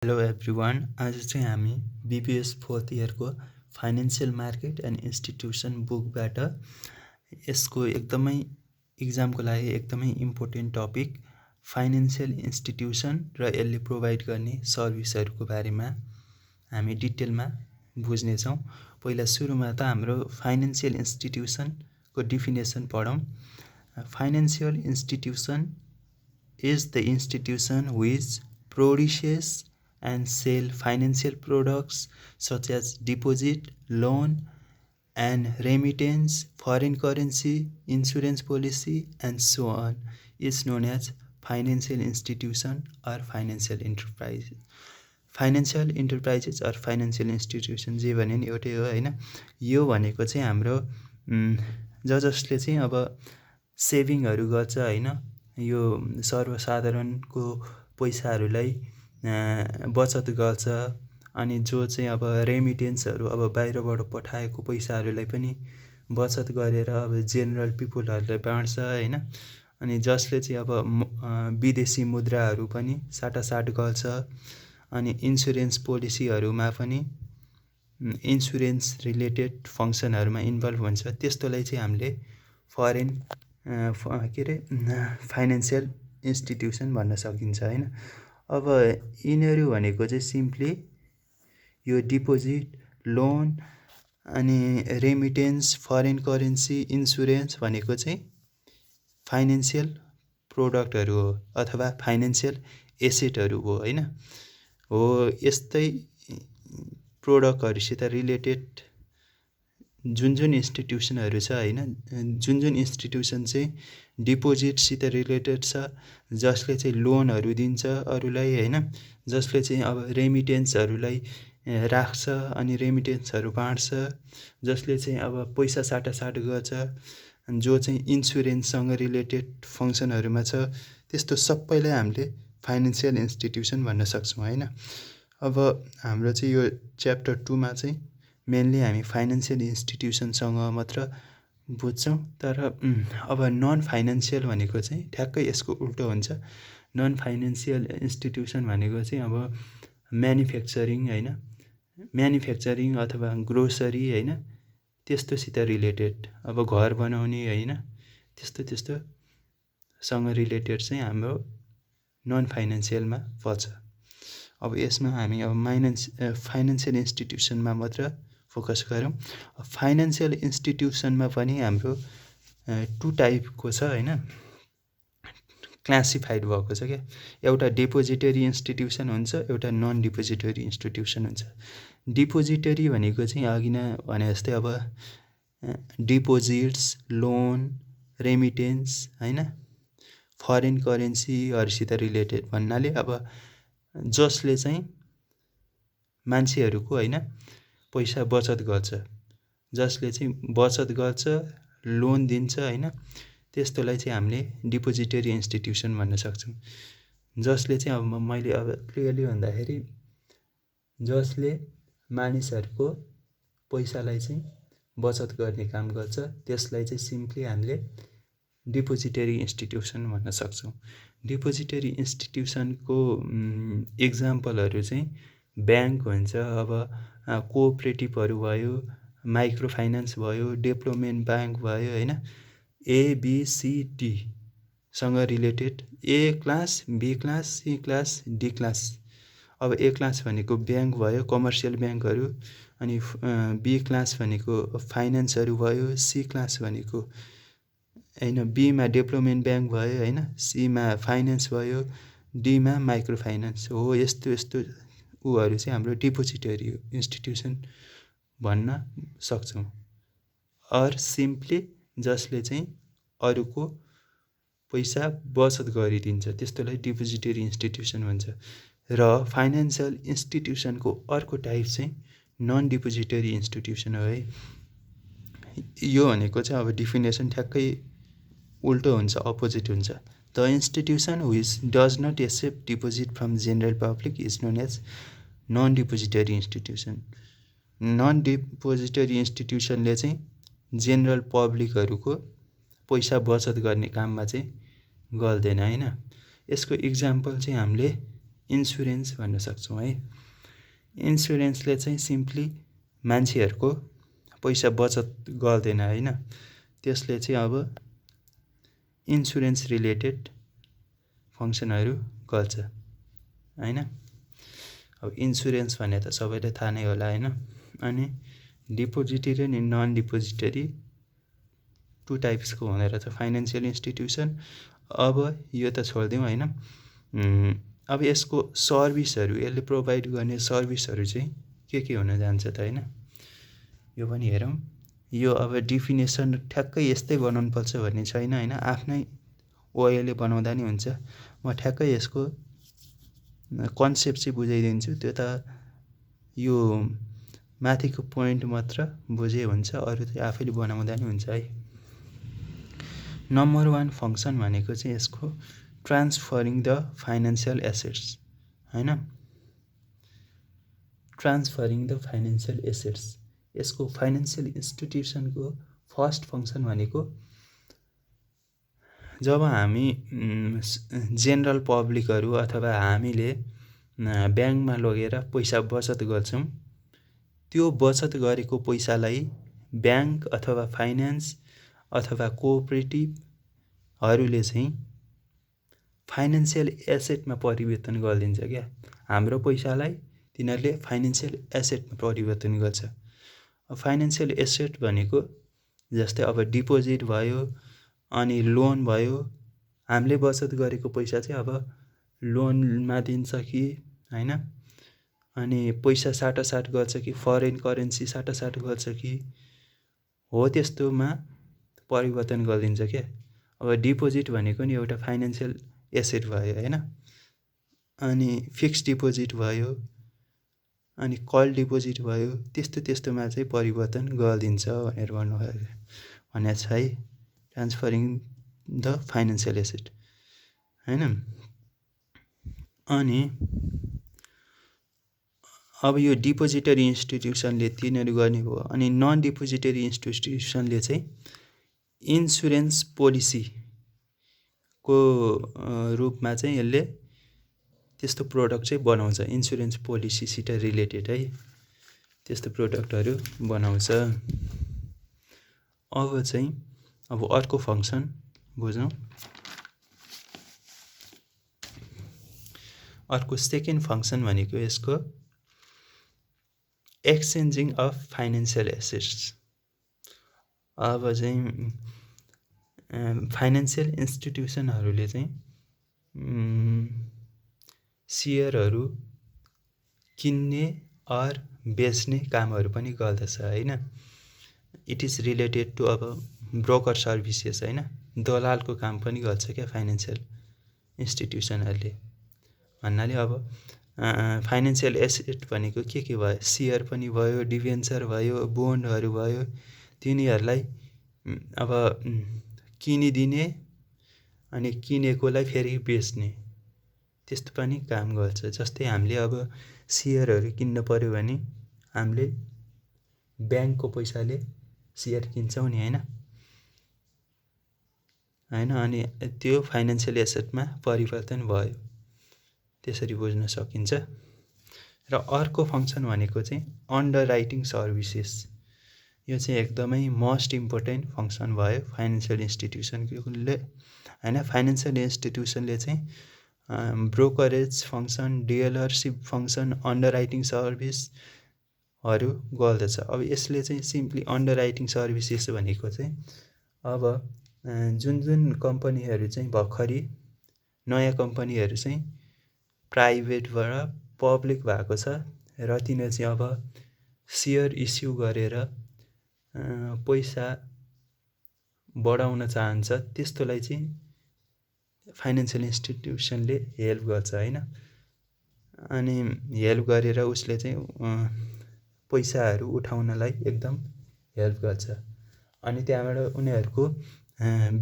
Hello everyone. आज चाहिँ हामी बिबिएस फोर्थ इयरको फाइनेन्सियल मार्केट एन्ड इन्स्टिट्युसन बुकबाट यसको एकदमै इक्जामको लागि एकदमै इम्पोर्टेन्ट टपिक फाइनेन्सियल इन्स्टिट्युसन र यसले प्रोभाइड गर्ने सर्भिसहरूको बारेमा हामी डिटेलमा बुझ्नेछौँ। पहिला सुरुमा त हाम्रो फाइनेन्सियल इन्स्टिट्युसनको डिफिनेसन पढौँ। Financial institution is the institution which produces and sell financial products such as deposit, loan and remittance, foreign currency, insurance policy and so on is known as financial institution or financial enterprise. Financial enterprises or financial institution जे भने नि एउटै हो होइन। यो भनेको चाहिँ हाम्रो जसले चाहिँ अब सेभिङहरू गर्छ होइन, यो सर्वसाधारणको पैसाहरूलाई बचत गर्छ। अनि जो चाहिँ अब रेमिटेन्सहरू अब बाहिरबाट पठाएको पैसाहरूलाई पनि बचत गरेर अब जेनरल पिपुलहरूलाई बाँड्छ होइन। अनि जसले चाहिँ अब विदेशी मुद्राहरू पनि साटासाट गर्छ। अनि इन्सुरेन्स पोलिसीहरूमा पनि इन्सुरेन्स रिलेटेड फङ्सनहरूमा इन्भल्भ हुन्छ। त्यस्तोलाई चाहिँ हामीले फरेन फाइनेन्सियल इन्स्टिट्युसन भन्न सकिन्छ होइन। अब यिनीहरू भनेको चाहिँ सिम्पली यो डिपोजिट, लोन अनि रेमिटेन्स, फरेन करेन्सी, इन्सुरेन्स भनेको चाहिँ फाइनेन्सियल प्रोडक्टहरू हो अथवा फाइनेन्सियल एसेटहरू हो होइन। हो यस्तै प्रोडक्टहरूसित रिलेटेड जुन इन्स्टिट्युसनहरू छ होइन, जुन इन्स्टिट्युसन चाहिँ डिपोजिटसित रिलेटेड छ, जसले चाहिँ लोनहरू दिन्छ अरूलाई होइन, जसले चाहिँ अब रेमिटेन्सहरूलाई राख्छ अनि रेमिटेन्सहरू बाँड्छ, जसले चाहिँ अब पैसा साटासाट गर्छ, जो चाहिँ इन्सुरेन्ससँग रिलेटेड फङ्सनहरूमा छ, त्यस्तो सबैलाई हामीले फाइनेन्सियल इन्स्टिट्युसन भन्न सक्छौँ होइन। अब हाम्रो चाहिँ यो च्याप्टर 2मा चाहिँ मेनली हामी फाइनेन्सियल इन्स्टिट्युसनसँग मात्र बुझ्छौँ। तर अब नन फाइनेन्सियल भनेको चाहिँ ठ्याक्कै यसको उल्टो हुन्छ। नन फाइनेन्सियल इन्स्टिट्युसन भनेको चाहिँ अब म्यानुफ्याक्चरिङ होइन, म्यानुफ्याक्चरिङ अथवा ग्रोसरी होइन, त्यस्तोसित रिलेटेड अब घर बनाउने होइन, त्यस्तोसँग रिलेटेड चाहिँ हाम्रो नन फाइनेन्सियलमा पर्छ। अब यसमा हामी अब फाइनेन्सियल इन्स्टिट्युसनमा मात्र फोकस गरौँ। फाइनेन्सियल इन्स्टिट्युसनमा पनि हाम्रो 2 टाइपको छ होइन, क्लासिफाइड भएको छ क्या। एउटा डिपोजिटरी इन्स्टिट्युसन हुन्छ, एउटा नन डिपोजिटरी इन्स्टिट्युसन हुन्छ। डिपोजिटरी भनेको चाहिँ अघि नै भने जस्तै अब डिपोजिट्स, लोन, रेमिटेन्स होइन, फरेन करेन्सीहरूसित रिलेटेड भन्नाले अब जसले चाहिँ मान्छेहरूको होइन पैसा बचत गर्छ, जसले चाहिँ बचत गर्छ, लोन दिन्छ होइन, त्यस्तोलाई चाहिँ हामीले डिपोजिटरी इन्स्टिट्युसन भन्न सक्छौँ। जसले चाहिँ अब मैले अब क्लियरली भन्दाखेरि जसले मानिसहरूको पैसालाई चाहिँ बचत गर्ने काम गर्छ, त्यसलाई चाहिँ सिम्पली हामीले डिपोजिटरी इन्स्टिट्युसन भन्न सक्छौँ। डिपोजिटरी इन्स्टिट्युसनको इक्जाम्पलहरू चाहिँ ब्याङ्क हुन्छ, अब कोअपरेटिभहरू भयो, माइक्रो फाइनेन्स भयो, डेभलपमेन्ट ब्याङ्क भयो होइन। ABCD सँग related A class, B class, C class, D class. अब ए क्लास भनेको ब्याङ्क भयो, कमर्सियल ब्याङ्कहरू, अनि बी क्लास भनेको फाइनेन्सहरू भयो, सी क्लास भनेको होइन बीमा डेभलपमेन्ट ब्याङ्क भयो होइन, सीमा फाइनेन्स भयो, डीमा माइक्रो फाइनेन्स हो। यस्तो ऊहरू चाहिँ हाम्रो डिपोजिटरी इन्स्टिट्युसन भन्न सक्छौँ। अर सिम्पली जसले चाहिँ अरूको पैसा बचत गरिदिन्छ, त्यस्तोलाई डिपोजिटरी इन्स्टिट्युसन भन्छ। र फाइनेन्सियल इन्स्टिट्युसनको अर्को टाइप चाहिँ नन डिपोजिटरी इन्स्टिट्युसन हो है। यो भनेको चाहिँ अब डिफिनेसन ठ्याक्कै उल्टो हुन्छ, अपोजिट हुन्छ। The institution which does not accept deposit from general public is known as non depository institution. Non depository इन्स्टिट्युसनले चाहिँ जेनरल पब्लिकहरूको पैसा बचत गर्ने काममा चाहिँ गर्दैन होइन। यसको इक्जाम्पल चाहिँ हामीले इन्सुरेन्स भन्न सक्छौँ है। इन्सुरेन्सले चाहिँ सिम्पली मान्छेहरूको पैसा बचत गर्दैन होइन, त्यसले चाहिँ अब इन्सुरेन्स रिलेटेड फङ्सनहरू गर्छ होइन। अब इन्सुरेन्स भन्ने त सबैलाई थाहा नै होला होइन। अनि डिपोजिटरी अनि नन डिपोजिटरी टु टाइप्सको हुँदो रहेछ फाइनेन्सियल इन्स्टिट्युसन। अब यो त छोडिदिउँ होइन। अब यसको सर्भिसहरू, यसले प्रोभाइड गर्ने सर्भिसहरू चाहिँ के हुन जान्छ त होइन, यो पनि हेरौँ। यो अब डिफिनेसन ठ्याक्कै यस्तै बनाउनु पर्छ भन्ने छैन होइन, आफ्नै ओएले बनाउँदा नि हुन्छ। म ठ्याक्कै यसको कन्सेप्ट चाहिँ बुझाइदिन्छु, त्यो त यो माथिको पोइन्ट मात्र बुझे हुन्छ, अरू चाहिँ आफैले बनाउँदा नि हुन्छ है। नम्बर 1 फङ्सन भनेको चाहिँ यसको ट्रान्सफरिङ द फाइनेन्सियल एसेट्स होइन। ट्रान्सफरिङ द फाइनेन्सियल एसेट्स, यसको फाइनेन्सियल इन्स्टिट्युसनको फर्स्ट फङ्सन भनेको जब हामी जेनरल पब्लिकहरू अथवा हामीले ब्याङ्कमा लगेर पैसा बचत गर्छौँ, त्यो बचत गरेको पैसालाई ब्याङ्क अथवा फाइनेन्स अथवा कोअपरेटिभहरूले चाहिँ फाइनेन्सियल एसेटमा परिवर्तन गरिदिन्छ क्या। हाम्रो पैसालाई तिनीहरूले फाइनेन्सियल एसेटमा परिवर्तन गर्छ। फाइनेन्सियल एसेट भनेको जस्तै अब डिपोजिट भयो, अनि लोन भयो। हामीले बचत गरेको पैसा चाहिँ अब लोनमा दिन्छ कि होइन, अनि पैसा साटासाट गर्छ कि फरेन करेन्सी साटासाट गर्छ कि हो त्यस्तोमा परिवर्तन गरिदिन्छ क्या। अब डिपोजिट भनेको नि एउटा फाइनेन्सियल एसेट भयो होइन, अनि फिक्स डिपोजिट भयो, अनि कल डिपोजिट भयो, त्यस्तोमा चाहिँ परिवर्तन गरिदिन्छ भनेर भनेको छ है, ट्रान्सफरिङ द फाइनेन्सियल एसेट होइन। अनि अब यो डिपोजिटरी इन्स्टिट्युसनले तिनीहरू गर्ने भयो। अनि नन डिपोजिटरी इन्स्टिट्युसनले चाहिँ इन्सुरेन्स पोलिसीको रूपमा चाहिँ यसले त्यस्तो प्रोडक्ट चाहिँ बनाउँछ, इन्सुरेन्स पोलिसीसित रिलेटेड है, त्यस्तो प्रोडक्टहरू बनाउँछ। अब अर्को फङ्सन बुझौँ। अर्को सेकेन्ड फङ्सन भनेको यसको एक्सचेन्जिङ अफ फाइनेन्सियल एसेट्स। अब चाहिँ फाइनेन्सियल इन्स्टिट्युसनहरूले चाहिँ सेयरहरू किन्ने अर बेच्ने कामहरू पनि गर्दछ होइन। इट इज रिलेटेड टु अब ब्रोकर सर्भिसेस होइन, दलालको काम पनि गर्छ क्या फाइनेन्सियल इन्स्टिट्युसनहरूले। भन्नाले अब फाइनेन्सियल एसेट भनेको के भयो, सेयर पनि भयो, डिभेन्चर भयो, बोन्डहरू भयो, तिनीहरूलाई अब किनिदिने अनि किनेकोलाई फेरि बेच्ने, त्यस्तो पनि काम गर्छ। जस्तै हामीले अब सेयरहरू किन्न पर्यो भने हामीले ब्याङ्कको पैसाले सेयर किन्छौँ नि होइन, अनि त्यो फाइनेन्सियल एसेटमा परिवर्तन भयो, त्यसरी बुझ्न सकिन्छ। र अर्को फङ्सन भनेको चाहिँ अन्डर राइटिङ सर्भिसेस। यो चाहिँ एकदमै मोस्ट इम्पोर्टेन्ट फङ्सन भयो फाइनेन्सियल इन्स्टिट्युसनले होइन। फाइनेन्सियल इन्स्टिट्युसनले चाहिँ brokerage function, dealership function, underwriting सर्भिसहरू गर्दछ। अब यसले चाहिँ सिम्पली अन्डर राइटिङ सर्भिसेस भनेको चाहिँ अब जुन कम्पनीहरू चाहिँ भर्खरै नयाँ कम्पनीहरू चाहिँ प्राइभेटबाट पब्लिक भएको छ र तिनीहरू चाहिँ अब सेयर इस्यु गरेर पैसा बढाउन चाहन्छ, त्यस्तोलाई चाहिँ फाइनेन्सियल इन्स्टिट्युसनले हेल्प गर्छ होइन। अनि हेल्प गरेर उसले चाहिँ पैसाहरू उठाउनलाई एकदम हेल्प गर्छ। अनि त्यहाँबाट उनीहरूको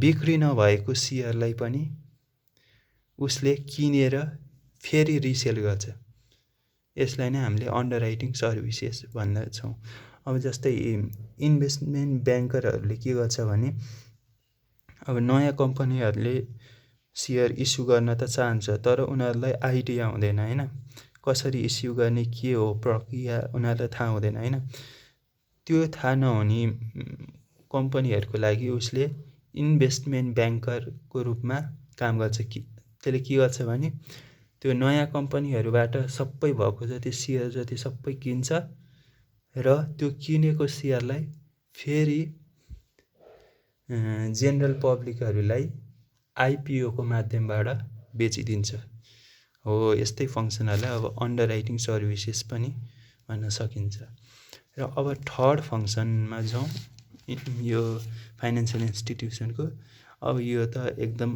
बिक्री नभएको सेयरलाई पनि उसले किनेर फेरि रिसेल गर्छ। यसलाई नै हामीले अन्डर राइटिङ सर्भिसेस भन्दछौँ। अब जस्तै इन्भेस्टमेन्ट ब्याङ्करहरूले के गर्छ भने अब नयाँ कम्पनीहरूले सेयर इस्यु गर्न त चाहन्छ तर उनीहरूलाई आइडिया हुँदैन होइन, कसरी इस्यु गर्ने, के हो प्रक्रिया उनीहरूलाई थाहा हुँदैन होइन। त्यो थाहा नहुने कम्पनीहरूको लागि उसले इन्भेस्टमेन्ट ब्याङ्करको रूपमा काम गर्छ। त्यसले के गर्छ भने त्यो नयाँ कम्पनीहरूबाट सबै भएको जति सेयर जति सबै किन्छ र त्यो किनेको सेयरलाई फेरि जेनरल पब्लिकहरूलाई आइपिओको माध्यमबाट बेचिदिन्छ। हो यस्तै फङ्सनहरूलाई अब अन्डर राइटिङ सर्भिसेस पनि भन्न सकिन्छ। र अब थर्ड फङ्सनमा जाउँ यो फाइनेन्सियल इन्स्टिट्युसनको। अब यो त एकदम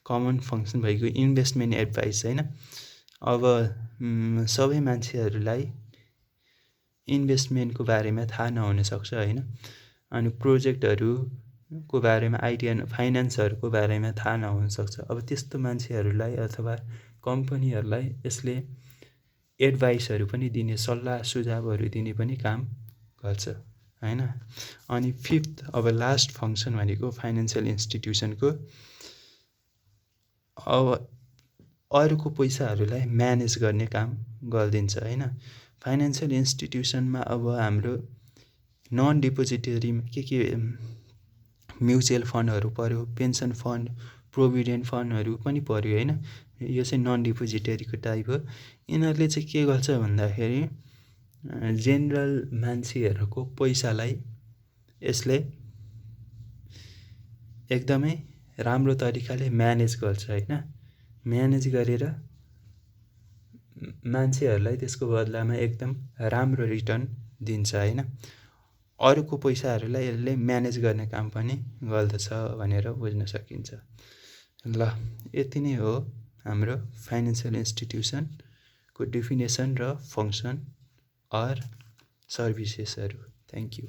कमन फङ्सन भएको इन्भेस्टमेन्ट एडभाइस होइन। अब सबै मान्छेहरूलाई इन्भेस्टमेन्टको बारेमा थाहा नहुनसक्छ होइन, अनि प्रोजेक्टहरूको बारेमा आइडिया, फाइनेन्सहरूको बारेमा थाहा नहुनसक्छ। अब त्यस्तो मान्छेहरूलाई अथवा कम्पनीहरूलाई यसले एडभाइसहरू पनि दिने, सल्लाह सुझावहरू दिने पनि काम गर्छ होइन। अनि फिफ्थ अब लास्ट फङ्सन भनेको फाइनेन्सियल इन्स्टिट्युसनको अब अरूको पैसाहरूलाई म्यानेज गर्ने काम गरिदिन्छ होइन। फाइनेन्सियल इन्स्टिट्युसनमा अब हाम्रो नन डिपोजिटरीमा के म्युचुअल फन्डहरू पऱ्यो, पेन्सन फन्ड, प्रोभिडेन्ट फन्डहरू पनि पऱ्यो होइन। यो चाहिँ नन डिपोजिटरीको टाइप हो। यिनीहरूले चाहिँ के गर्छ भन्दाखेरि जेनरल मान्छेहरूको पैसालाई यसले एकदमै राम्रो तरिकाले म्यानेज गर्छ होइन। म्यानेज गरेर मान्छेहरूलाई त्यसको बदलामा एकदम राम्रो रिटर्न दिन्छ होइन। अरूको पैसाहरूलाई यसले म्यानेज गर्ने काम पनि गर्दछ भनेर बुझ्न सकिन्छ। ल यति नै हो हाम्रो फाइनेन्सियल इन्स्टिट्युसनको डेफिनेसन र फङ्सन अर सर्भिसेसहरू। Thank you.